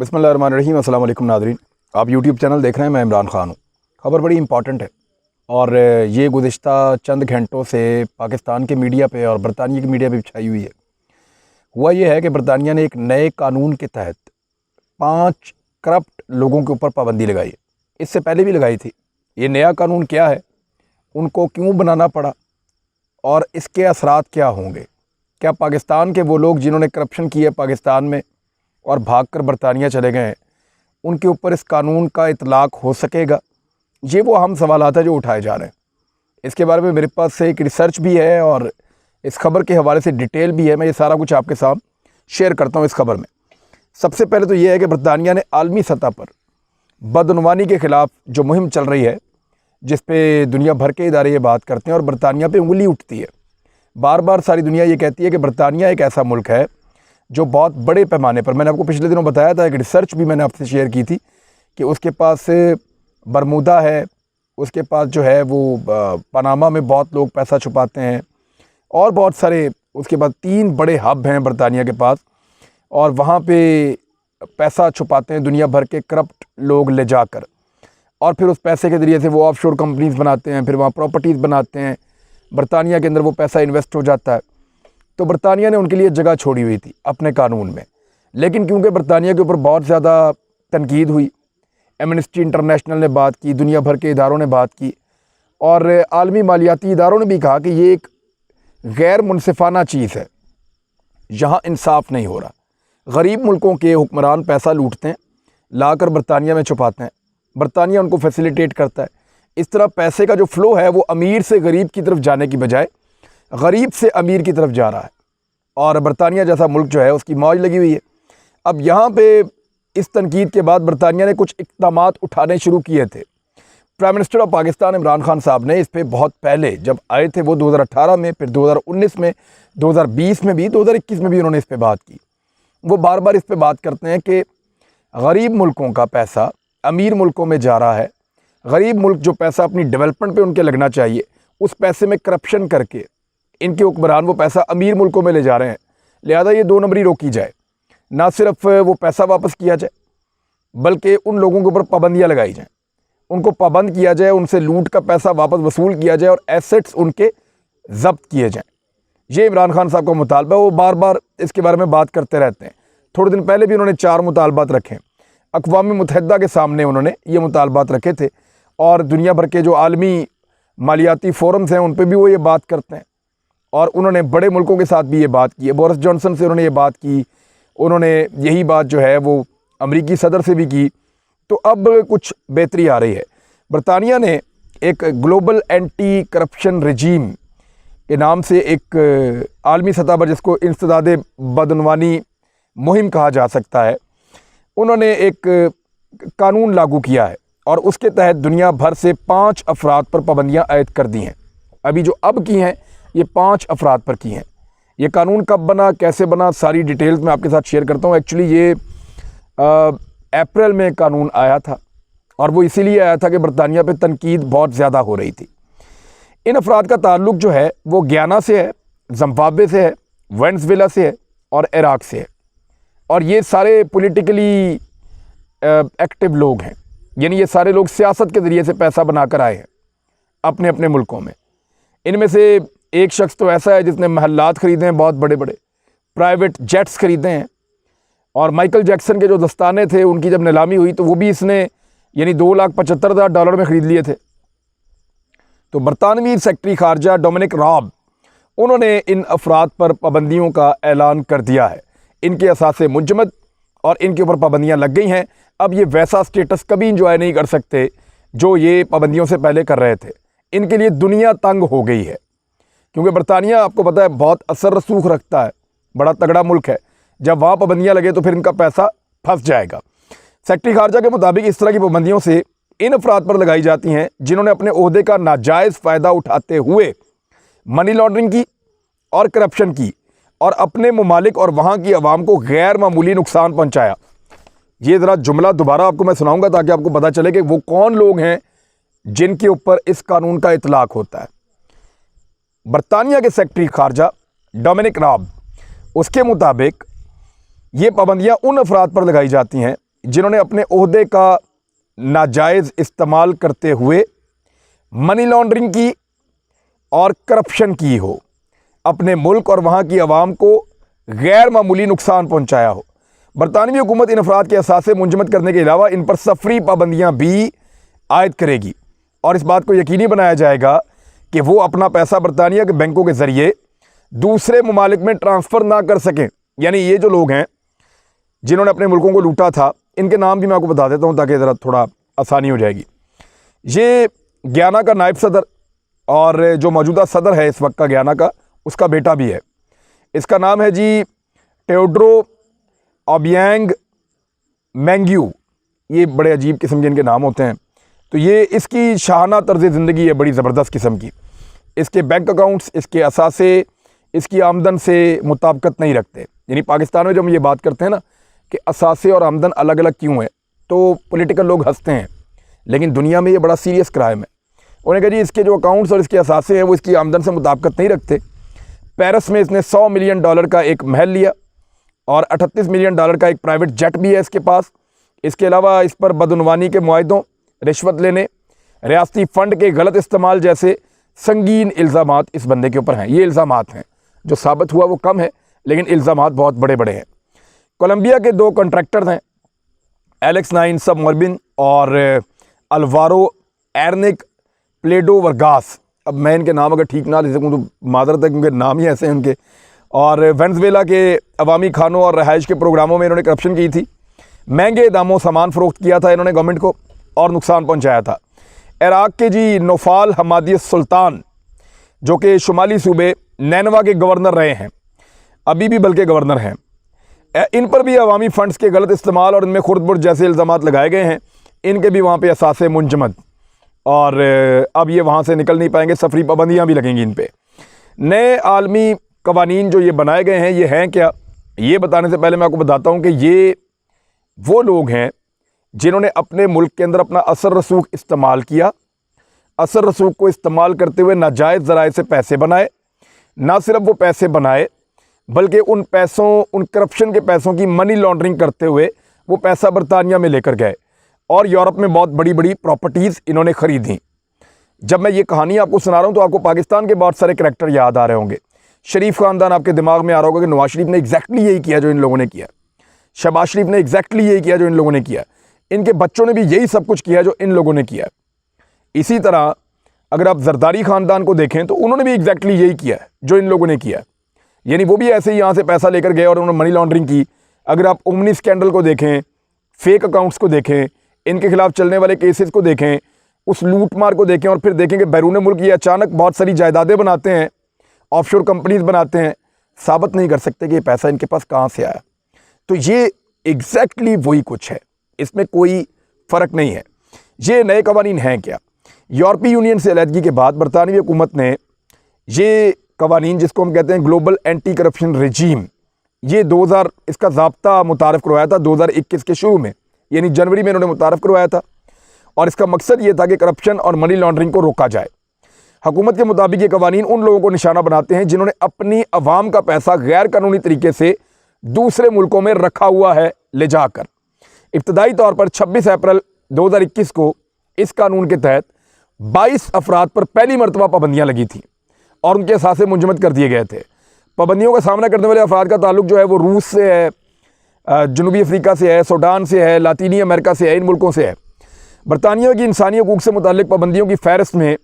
बिस्मिल्लाहिर्रहमानिर्रहीम। अस्सलाम वालेकुम नाज़रीन, आप यूट्यूब चैनल देख रहे हैं। मैं इमरान ख़ान हूँ। ख़बर बड़ी इंपॉर्टेंट है और ये गुज़िश्ता चंद घंटों से पाकिस्तान के मीडिया पे और बरतानिया की मीडिया पे छाई हुई है। हुआ ये है कि बरतानिया ने एक नए कानून के तहत 5 करप्ट लोगों के ऊपर पाबंदी लगाई है। इससे पहले भी लगाई थी। ये नया कानून क्या है, उनको क्यों बनाना पड़ा और इसके असरात क्या होंगे? क्या पाकिस्तान के वो लोग जिन्होंने करप्शन की है पाकिस्तान में और भागकर बरतानिया चले गए हैं, उनके ऊपर इस कानून का इतलाक़ हो सकेगा? ये वो अहम सवालात हैं जो उठाए जा रहे हैं। इसके बारे में मेरे पास से एक रिसर्च भी है और इस खबर के हवाले से डिटेल भी है। मैं ये सारा कुछ आपके साथ शेयर करता हूँ इस खबर में। सबसे पहले तो ये है कि बरतानिया ने आलमी सतह पर बदनवानी के ख़िलाफ़ जो मुहिम चल रही है, जिस पे दुनिया भर के इदारे ये बात करते हैं और बरतानिया पे उंगली उठती है। बार बार सारी दुनिया ये कहती है कि बरतानिया एक ऐसा मुल्क है जो बहुत बड़े पैमाने पर, मैंने आपको पिछले दिनों बताया था, एक रिसर्च भी मैंने आपसे शेयर की थी कि उसके पास बरमूदा है, उसके पास जो है वो पनामा में बहुत लोग पैसा छुपाते हैं और बहुत सारे, उसके बाद 3 बड़े हब हैं बरतानिया के पास और वहाँ पे पैसा छुपाते हैं दुनिया भर के करप्ट लोग ले जाकर, और फिर उस पैसे के ज़रिए से वो ऑफशोर कंपनीज़ बनाते हैं, फिर वहाँ प्रॉपर्टीज़ बनाते हैं। बरतानिया के अंदर वो पैसा इन्वेस्ट हो जाता है। तो बरतानिया ने उनके लिए जगह छोड़ी हुई थी अपने कानून में, लेकिन क्योंकि बरतानिया के ऊपर बहुत ज़्यादा तनकीद हुई, एमनेस्टी इंटरनेशनल ने बात की, दुनिया भर के इदारों ने बात की और आलमी मालियाती इदारों ने भी कहा कि ये एक गैर मुनसिफाना चीज़ है, यहाँ इंसाफ नहीं हो रहा। गरीब मुल्कों के हुक्मरान पैसा लूटते हैं, लाकर बरतानिया में छुपाते हैं, बरतानिया उनको फैसिलिटेट करता है। इस तरह पैसे का जो फ़्लो है वो अमीर से गरीब की तरफ जाने की बजाय गरीब से अमीर की तरफ जा रहा है और बरतानिया जैसा मुल्क जो है उसकी मौज लगी हुई है। अब यहाँ पे इस तनकीद के बाद बरतानिया ने कुछ इक़दामात उठाने शुरू किए थे। Prime minister of Pakistan Imran Khan साहब ने इस पे बहुत पहले जब आए थे, वो 2018 में, फिर 2019 में, 2020 में भी, 2021 में भी उन्होंने इस पे बात की। वो बार बार इस पे बात करते हैं कि गरीब मुल्कों का पैसा अमीर मुल्कों में जा रहा है। गरीब मुल्क जो पैसा अपनी डेवलपमेंट पे उनके लगना चाहिए, उस पैसे में करप्शन करके इनके हुक्मरान वो पैसा अमीर मुल्कों में ले जा रहे हैं। लिहाजा ये 2 नंबरी रोकी जाए, ना सिर्फ वो पैसा वापस किया जाए बल्कि उन लोगों के ऊपर पाबंदियाँ लगाई जाएँ, उनको पाबंद किया जाए, उनसे लूट का पैसा वापस वसूल किया जाए और एसेट्स उनके ज़ब्त किए जाएँ। ये इमरान खान साहब का मुतालबा, वो बार बार इसके बारे में बात करते रहते हैं। थोड़े दिन पहले भी उन्होंने 4 मुतालबात रखे, अक़वाम मुत्तहिदा के सामने उन्होंने ये मुतालबात रखे थे और दुनिया भर के जो आलमी मालियाती फ़ोरम्स हैं उन पर भी वो ये बात करते हैं और उन्होंने बड़े मुल्कों के साथ भी ये बात की है। बोरिस जॉनसन से उन्होंने ये बात की, उन्होंने यही बात जो है वो अमरीकी सदर से भी की। तो अब कुछ बेहतरी आ रही है। बरतानिया ने एक ग्लोबल एंटी करप्शन रजीम के नाम से एक आलमी सतह पर, जिसको इंसदादे बदनवानी मुहिम कहा जा सकता है, उन्होंने एक कानून लागू किया है और उसके तहत दुनिया भर से 5 अफराद पर पाबंदियाँ आयद कर दी हैं। अभी जो अब की हैं ये 5 अफराद पर की हैं। ये कानून कब बना, कैसे बना, सारी डिटेल्स मैं आपके साथ शेयर करता हूँ। एक्चुअली ये अप्रैल में कानून आया था और वो इसीलिए आया था कि बरतानिया पे तनकीद बहुत ज़्यादा हो रही थी। इन अफराद का ताल्लुक़ जो है वो गयाना से है, जिम्बाब्वे से है, वेनेज़ुएला से है और इराक़ से है और ये सारे पॉलिटिकली एक्टिव लोग हैं, यानी ये सारे लोग सियासत के ज़रिए से पैसा बनाकर आए हैं अपने अपने मुल्कों में। इनमें से एक शख्स तो ऐसा है जिसने महल्लात ख़रीदे हैं, बहुत बड़े बड़े प्राइवेट जेट्स ख़रीदे हैं और माइकल जैक्सन के जो दस्ताने थे उनकी जब नीलामी हुई तो वो भी इसने यानी $2,75,000 में ख़रीद लिए थे। तो बरतानवी सेक्रेटरी ख़ारजा डोमिनिक राब, उन्होंने इन अफराद पर पाबंदियों का ऐलान कर दिया है। इनके असासे मुंजमद और इनके ऊपर पाबंदियाँ लग गई हैं। अब ये वैसा स्टेटस कभी इंजॉय नहीं कर सकते जो ये पाबंदियों से पहले कर रहे थे। इनके लिए दुनिया तंग हो गई है क्योंकि बरतानिया, आपको पता है, बहुत असर रसूख रखता है, बड़ा तगड़ा मुल्क है। जब वहाँ पाबंदियाँ लगे तो फिर इनका पैसा फंस जाएगा। सेक्रेटरी खारजा के मुताबिक इस तरह की पाबंदियों से इन अफराद पर लगाई जाती हैं जिन्होंने अपने ओहदे का नाजायज़ फ़ायदा उठाते हुए मनी लॉन्ड्रिंग की और करप्शन की और अपने ममालिक और वहाँ की आवाम को गैर मामूली नुकसान पहुँचाया। ये ज़रा जुमला दोबारा आपको मैं सुनाऊँगा ताकि आपको पता चले कि वो कौन लोग हैं जिनके ऊपर इस कानून का इतलाक़ होता है। बरतानिया के सेक्रेटरी खारजा डोमिनिक राब, उसके मुताबिक ये पाबंदियाँ उन अफराद पर लगाई जाती हैं जिन्होंने अपने ओहदे का नाजायज़ इस्तेमाल करते हुए मनी लॉन्ड्रिंग की और करप्शन की हो, अपने मुल्क और वहाँ की आवाम को गैर मामूली नुकसान पहुँचाया हो। बरतानवी हुकूमत इन अफराद के असासे मुंजमद करने के अलावा इन पर सफरी पाबंदियाँ भी आयद करेगी और इस बात को यकीनी बनाया जाएगा कि वो अपना पैसा बरतानिया के बैंकों के ज़रिए दूसरे ममालिक में ट्रांसफ़र ना कर सकें। यानी ये जो लोग हैं जिन्होंने अपने मुल्कों को लूटा था, इनके नाम भी मैं आपको बता देता हूँ ताकि ज़रा थोड़ा आसानी हो जाएगी। ये गयाना का नायब सदर और जो मौजूदा सदर है इस वक्त का गयाना का, उसका बेटा भी है। इसका नाम है जी टेओड्रो ओबियांग मैंग्यू। ये बड़े अजीब किस्म के इनके नाम होते हैं। तो ये इसकी शाहाना तर्ज़ ज़िंदगी है बड़ी ज़बरदस्त किस्म की। इसके बैंक अकाउंट्स, इसके असासे इसकी आमदन से मुताबिकत नहीं रखते। यानी पाकिस्तान में जब हम ये बात करते हैं ना कि असासे और आमदन अलग अलग क्यों है, तो पॉलिटिकल लोग हंसते हैं, लेकिन दुनिया में ये बड़ा सीरियस क्राइम है। उन्हें कहा जी इसके जो अकाउंट्स और इसके असासे हैं वो इसकी आमदन से मुताबिकत नहीं रखते। पेरिस में इसने $100 मिलियन का एक महल लिया और $38 मिलियन का एक प्राइवेट जेट भी है इसके पास। इसके अलावा इस पर बदउनवानी के मुआहदों, रिश्वत लेने, रियासती फ़ंड के गलत इस्तेमाल जैसे संगीन इल्ज़ामात इस बंदे के ऊपर हैं। ये इल्ज़ामात हैं, जो साबित हुआ वो कम है, लेकिन इल्ज़ामात बहुत बड़े बड़े हैं। कोलंबिया के 2 कॉन्ट्रैक्टर हैं, एलेक्स नाइन सब मॉर्बिन और अल्वारो एर्निक प्लेडो वर्गास। अब मैं इनके नाम अगर ठीक ना ले सकूँ तो माजरत है, क्योंकि नाम ही ऐसे हैं उनके। और वेनेज़ुएला के अवामी खानों और रहाइश के प्रोग्रामों में इन्होंने करप्शन की थी। महंगे दामों सामान फ़रोख्त किया था इन्होंने गवर्नमेंट को और नुकसान पहुंचाया था। इराक़ के जी नौफाल हमादी सुल्तान, जो कि शुमाली सूबे नैनवा के गवर्नर रहे हैं, अभी भी बल्कि गवर्नर हैं, इन पर भी अवामी फ़ंड्स के गलत इस्तेमाल और इनमें खुर्द-बुर्द जैसे इल्ज़ामात लगाए गए हैं। इनके भी वहाँ पे असासे मुंजमद और अब ये वहाँ से निकल नहीं पाएंगे, सफरी पाबंदियाँ भी लगेंगी इन पर। नए आलमी कवानीन जो ये बनाए गए हैं, ये हैं क्या, ये बताने से पहले मैं आपको बताता हूँ कि ये वो लोग हैं जिन्होंने अपने मुल्क के अंदर अपना असर रसूख इस्तेमाल किया। असर रसूख को इस्तेमाल करते हुए नाजायज़ ज़राए से पैसे बनाए। ना सिर्फ वो पैसे बनाए, बल्कि उन पैसों, उन करप्शन के पैसों की मनी लॉन्ड्रिंग करते हुए वो पैसा बरतानिया में लेकर गए और यूरोप में बहुत बड़ी बड़ी प्रॉपर्टीज़ इन्होंने ख़रीदी। जब मैं ये कहानी आपको सुना रहा हूँ तो आपको पाकिस्तान के बहुत सारे करैक्टर याद आ रहे होंगे। शरीफ ख़ानदान आपके दिमाग में आ रहा होगा कि नवाज शरीफ ने एग्जैक्टली यही किया जो इन लोगों ने किया, शहबाज शरीफ ने एग्जैक्टली यही किया जो इन लोगों ने किया, इनके बच्चों ने भी यही सब कुछ किया जो इन लोगों ने किया। इसी तरह अगर आप जरदारी ख़ानदान को देखें तो उन्होंने भी एग्जैक्टली यही किया जो इन लोगों ने किया। यानी वो भी ऐसे ही यहाँ से पैसा लेकर गए और उन्होंने मनी लॉन्ड्रिंग की। अगर आप ओमनी स्कैंडल को देखें, फेक अकाउंट्स को देखें, इनके खिलाफ चलने वाले केसेस को देखें, उस लूट मार को देखें और फिर देखें कि बैरून मुल्क ये अचानक बहुत सारी जायदादें बनाते हैं, ऑफशोर कंपनीज बनाते हैं, साबित नहीं कर सकते कि ये पैसा इनके पास कहाँ से आया। तो ये एग्जैक्टली वही कुछ है, इसमें कोई फ़र्क नहीं है। ये नए कवानीन हैं क्या? यूरोपीय यूनियन से अलहदगी के बाद बरतानवी हुकूमत ने ये कवानीन, जिसको हम कहते हैं ग्लोबल एंटी करप्शन रजीम, ये 2000 इसका ज़ाब्ता मुतारफ़ करवाया था 2021 के शुरू में, यानी जनवरी में इन्होंने मुतारफ़ करवाया था। और इसका मकसद ये था कि करप्शन और मनी लॉन्ड्रिंग को रोका जाए। हुकूमत के मुताबिक ये कवानीन उन लोगों को निशाना बनाते हैं जिन्होंने अपनी अवाम का पैसा गैर कानूनी तरीके से दूसरे मुल्कों में रखा हुआ है ले जाकर। इब्तदाई तौर पर 26 अप्रैल 2021 को इस कानून के तहत 22 अफराद पर पहली मरतबा पाबंदियाँ लगी थी और उनके असासे मुंजमद कर दिए गए थे। पाबंदियों का सामना करने वाले अफराद का ताल्लुक जो है वो रूस से है, जनूबी अफ्रीका से है, सूडान से है, लातीनी अमेरिका से है, इन मुल्कों से है। बरतानिया की इंसानी हकूक़ से मुताल्लिक़ पाबंदियों की फ़हरिस्त में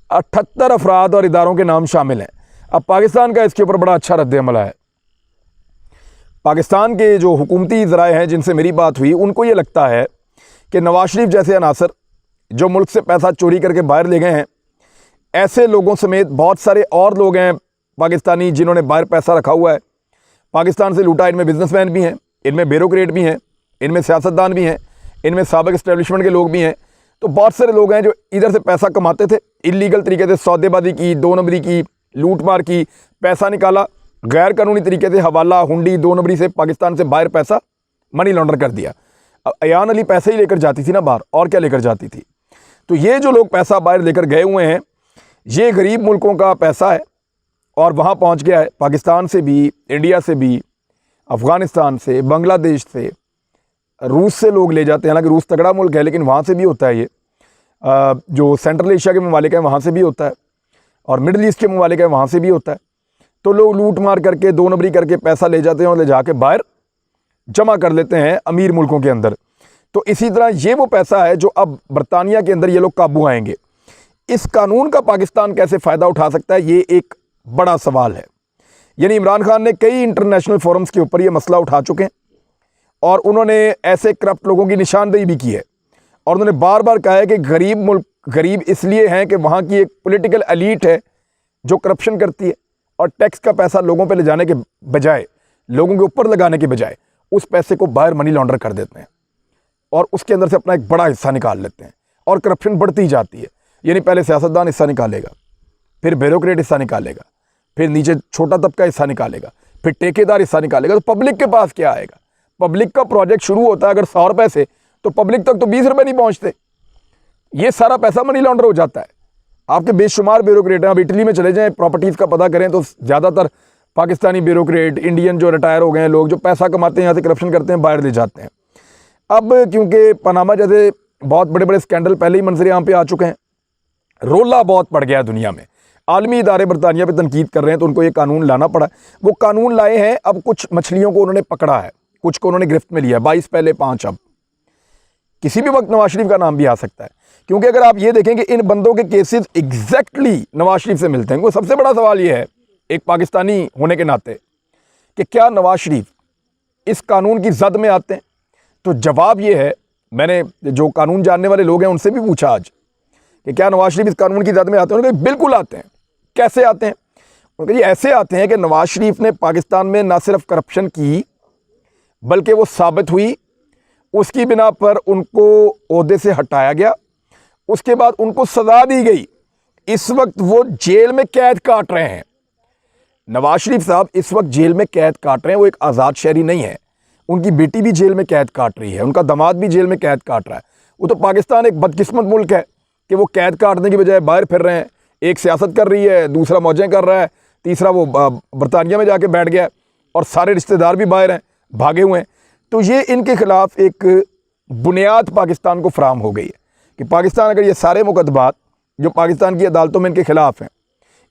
78 अफराद और इदारों के नाम शामिल हैं। अब पाकिस्तान का इसके ऊपर बड़ा अच्छा रद्द-ए-अमल है। पाकिस्तान के जो हुकूमती ज़राए हैं जिनसे मेरी बात हुई, उनको ये लगता है कि नवाज शरीफ जैसे अनासर जो मुल्क से पैसा चोरी करके बाहर ले गए हैं, ऐसे लोगों समेत बहुत सारे और लोग हैं पाकिस्तानी जिन्होंने बाहर पैसा रखा हुआ है, पाकिस्तान से लूटा। इनमें बिजनेसमैन भी हैं, इनमें ब्यूरोक्रेट भी हैं, इनमें सियासतदान भी हैं, इनमें साबिक इस्टेब्लिशमेंट के लोग भी हैं। तो बहुत सारे लोग हैं जो इधर से पैसा कमाते थे, इलीगल तरीके से सौदेबाजी की, 2 नंबरी की, लूट मार की, पैसा निकाला, गैर कानूनी तरीके से हवाला, हुंडी, 2 नंबरी से पाकिस्तान से बाहर पैसा मनी लॉन्डर कर दिया। अब अयान अली पैसे ही लेकर जाती थी ना बाहर, और क्या लेकर जाती थी। तो ये जो लोग पैसा बाहर लेकर गए हुए हैं, ये गरीब मुल्कों का पैसा है और वहाँ पहुँच गया है पाकिस्तान से भी, इंडिया से भी, अफ़गानिस्तान से, बांग्लादेश से, रूस से लोग ले जाते हैं, हालांकि रूस तगड़ा मुल्क है लेकिन वहाँ से भी होता है ये। जो सेंट्रल एशिया के ममालिक हैं वहाँ से भी होता है, और मिडल ईस्ट के ममालिक हैं वहाँ से भी होता है। तो लोग लूट मार करके, दो नंबरी करके पैसा ले जाते हैं और ले जाके बाहर जमा कर लेते हैं अमीर मुल्कों के अंदर। तो इसी तरह ये वो पैसा है जो अब बरतानिया के अंदर ये लोग काबू आएंगे। इस कानून का पाकिस्तान कैसे फ़ायदा उठा सकता है, ये एक बड़ा सवाल है। यानी इमरान खान ने कई इंटरनेशनल फोरम्स के ऊपर ये मसला उठा चुके हैं और उन्होंने ऐसे करप्ट लोगों की निशानदेही भी की है, और उन्होंने बार बार कहा है कि गरीब मुल्क गरीब इसलिए हैं कि वहाँ की एक पॉलिटिकल एलीट है जो करप्शन करती है, और टैक्स का पैसा लोगों पे ले जाने के बजाय, लोगों के ऊपर लगाने के बजाय उस पैसे को बाहर मनी लॉन्डर कर देते हैं और उसके अंदर से अपना एक बड़ा हिस्सा निकाल लेते हैं, और करप्शन बढ़ती जाती है। यानी पहले सियासतदान हिस्सा निकालेगा, फिर ब्यूरोक्रेट हिस्सा निकालेगा, फिर नीचे छोटा तबका हिस्सा निकालेगा, फिर ठेकेदार हिस्सा निकालेगा। तो पब्लिक के पास क्या आएगा? पब्लिक का प्रोजेक्ट शुरू होता है अगर 100 रुपये से, तो पब्लिक तक तो 20 रुपये नहीं पहुंचते। ये सारा पैसा मनी लॉन्डर हो जाता है। आपके बेशुमार ब्यूरोक्रेट हैं, आप इटली में चले जाएं, प्रॉपर्टीज़ का पता करें तो ज़्यादातर पाकिस्तानी ब्यूरोक्रेट, इंडियन जो रिटायर हो गए हैं लोग, जो पैसा कमाते हैं यहाँ से करप्शन करते हैं, बाहर ले जाते हैं। अब क्योंकि पनामा जैसे बहुत बड़े बड़े स्कैंडल पहले ही मंजर यहाँ पे आ चुके हैं, रोला बहुत पड़ गया दुनिया में, आलमी इदारे बरतानिया पे तनकीद कर रहे हैं, तो उनको ये कानून लाना पड़ा। वो कानून लाए हैं, अब कुछ मछलियों को उन्होंने पकड़ा है, कुछ को उन्होंने गिरफ्त में लिया, 22 पहले 5 अब। किसी भी वक्त नवाज शरीफ का नाम भी आ सकता है, क्योंकि अगर आप ये देखें कि इन बंदों के केसेस एग्जैक्टली नवाज शरीफ से मिलते हैं। सबसे बड़ा सवाल ये है एक पाकिस्तानी होने के नाते कि क्या नवाज शरीफ इस कानून की जद में आते हैं? तो जवाब ये है, मैंने जो कानून जानने वाले लोग हैं उनसे भी पूछा आज कि क्या नवाज शरीफ इस कानून की जद में आते हैं? उन्होंने कहा बिल्कुल आते हैं। कैसे आते हैं? उन्होंने कहा ऐसे आते हैं कि नवाज शरीफ ने पाकिस्तान में ना सिर्फ करप्शन की, बल्कि वो साबित हुई, उसकी बिना पर उनको ओहदे से हटाया गया, उसके बाद उनको सज़ा दी गई। इस वक्त वो जेल में कैद काट रहे हैं। नवाज शरीफ साहब इस वक्त जेल में कैद काट रहे हैं। वो एक आज़ाद शहरी नहीं है, उनकी बेटी भी जेल में कैद काट रही है, उनका दामाद भी जेल में कैद काट रहा है। वो तो पाकिस्तान एक बदकिस्मत मुल्क है कि वो कैद काटने की बजाय बाहर फिर रहे हैं। एक सियासत कर रही है, दूसरा मौजें कर रहा है, तीसरा वो बरतानिया में जाके बैठ गया है, और सारे रिश्तेदार भी बाहर हैं, भागे हुए हैं। तो ये इनके खिलाफ एक बुनियाद पाकिस्तान को फराहम हो गई है कि पाकिस्तान अगर ये सारे मुकदमात जो पाकिस्तान की अदालतों में इनके खिलाफ हैं,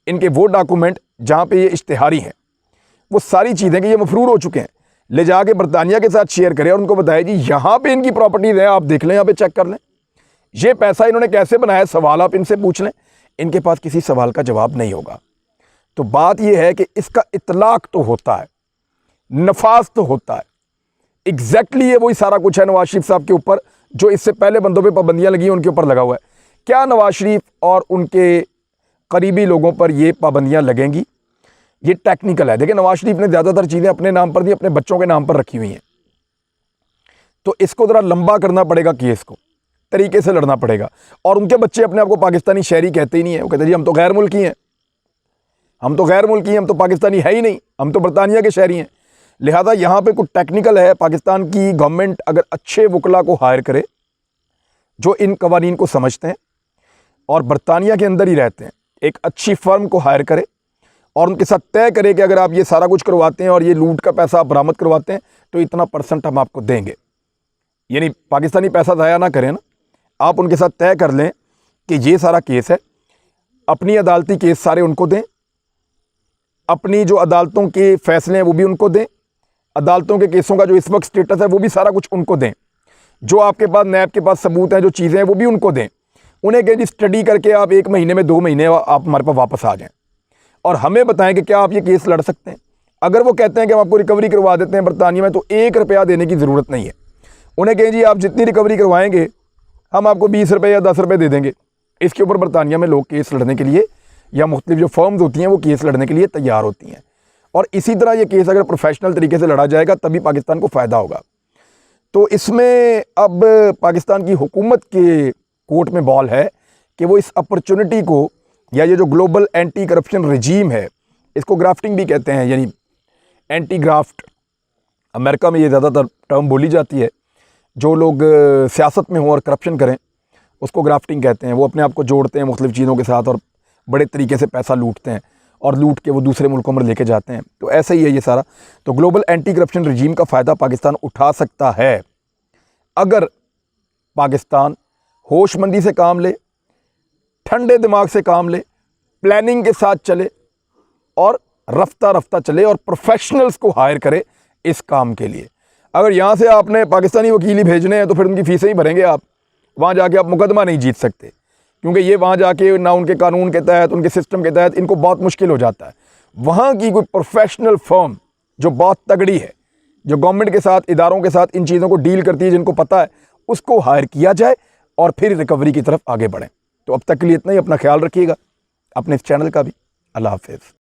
इनके वो डॉक्यूमेंट जहाँ पे ये इश्तिहारी हैं, वो सारी चीज़ें कि ये मफरूर हो चुके हैं, ले जाके बरतानिया के साथ शेयर करें और उनको बताया जी यहाँ पे इनकी प्रॉपर्टीज़ हैं, आप देख लें, यहाँ पे चेक कर लें, ये पैसा इन्होंने कैसे बनाया, सवाल आप इनसे पूछ लें। इनके पास किसी सवाल का जवाब नहीं होगा। तो बात यह है कि इसका इतलाक तो होता है, नफाज तो होता है। एग्जैक्टली ये वही सारा कुछ है नवाज शरीफ साहब के ऊपर जो इससे पहले बंदों पे पाबंदियां लगी हैं उनके ऊपर लगा हुआ है। क्या नवाज शरीफ और उनके करीबी लोगों पर ये पाबंदियां लगेंगी? ये टेक्निकल है। देखिए नवाज शरीफ ने ज़्यादातर चीज़ें अपने नाम पर दी, अपने बच्चों के नाम पर रखी हुई हैं, तो इसको ज़रा लंबा करना पड़ेगा, केस को तरीके से लड़ना पड़ेगा। और उनके बच्चे अपने आप को पाकिस्तानी शहरी कहते ही नहीं है, वो कहते जी हम तो गैर मुल्की हैं, हम तो गैर मुल्की हैं, हम तो पाकिस्तानी है ही नहीं, हम तो बरतानिया के शहरी हैं। लिहाजा यहाँ पे कुछ टेक्निकल है। पाकिस्तान की गवर्नमेंट अगर अच्छे वकला को हायर करे जो इन कवानीन को समझते हैं और बरतानिया के अंदर ही रहते हैं, एक अच्छी फर्म को हायर करे और उनके साथ तय करे कि अगर आप ये सारा कुछ करवाते हैं और ये लूट का पैसा आप बरामद करवाते हैं तो इतना % हम आपको देंगे। यानी पाकिस्तानी पैसा ज़ाया ना करें ना, आप उनके साथ तय कर लें कि ये सारा केस है, अपनी अदालती केस सारे उनको दें, अपनी जो अदालतों के फैसले हैं वो भी उनको दें, अदालतों के केसों का जो इस वक्त स्टेटस है वो भी सारा कुछ उनको दें, जो आपके पास नैब के पास सबूत हैं, जो चीज़ें हैं वो भी उनको दें। उन्हें कहें जी स्टडी करके आप 1 महीने में 2 महीने आप हमारे पास वापस आ जाएं और हमें बताएं कि क्या आप ये केस लड़ सकते हैं। अगर वो कहते हैं कि हम आपको रिकवरी करवा देते हैं बरतानिया में, तो 1 रुपया देने की ज़रूरत नहीं है। उन्हें कहें जी आप जितनी रिकवरी करवाएंगे हम आपको 20 रुपये या 10 रुपये दे देंगे। इसके ऊपर बरतानिया में लोग केस लड़ने के लिए या मुख्तलिफ जो फर्म्स होती हैं वो केस लड़ने के लिए तैयार होती हैं। और इसी तरह ये केस अगर प्रोफेशनल तरीके से लड़ा जाएगा तभी पाकिस्तान को फ़ायदा होगा। तो इसमें अब पाकिस्तान की हुकूमत के कोर्ट में बॉल है कि वो इस अपॉर्चुनिटी को, या ये जो ग्लोबल एंटी करप्शन रजीम है, इसको ग्राफ्टिंग भी कहते हैं, यानी एंटी ग्राफ्ट, अमेरिका में ये ज़्यादातर टर्म बोली जाती है। जो लोग सियासत में हों और करप्शन करें उसको ग्राफ्टिंग कहते हैं। वो अपने आप को जोड़ते हैं मुख्तलिफ चीज़ों के साथ और बड़े तरीके से पैसा लूटते हैं और लूट के वो दूसरे मुल्कों में लेके जाते हैं। तो ऐसा ही है ये सारा। तो ग्लोबल एंटी करप्शन रजीम का फ़ायदा पाकिस्तान उठा सकता है अगर पाकिस्तान होशमंदी से काम ले, ठंडे दिमाग से काम ले, प्लानिंग के साथ चले और रफ्ता रफ्ता चले और प्रोफेशनल्स को हायर करे इस काम के लिए। अगर यहाँ से आपने पाकिस्तानी वकील ही भेजने हैं तो फिर उनकी फ़ीसें ही भरेंगे आप, वहाँ जाके आप मुकदमा नहीं जीत सकते, क्योंकि ये वहाँ जाके ना उनके कानून के तहत, उनके सिस्टम के तहत इनको बहुत मुश्किल हो जाता है। वहाँ की कोई प्रोफेशनल फर्म जो बहुत तगड़ी है, जो गवर्नमेंट के साथ, इदारों के साथ इन चीज़ों को डील करती है, जिनको पता है, उसको हायर किया जाए और फिर रिकवरी की तरफ आगे बढ़ें। तो अब तक के लिए इतना ही। अपना ख्याल रखिएगा, अपने इस चैनल का भी। अल्लाह हाफ़िज़।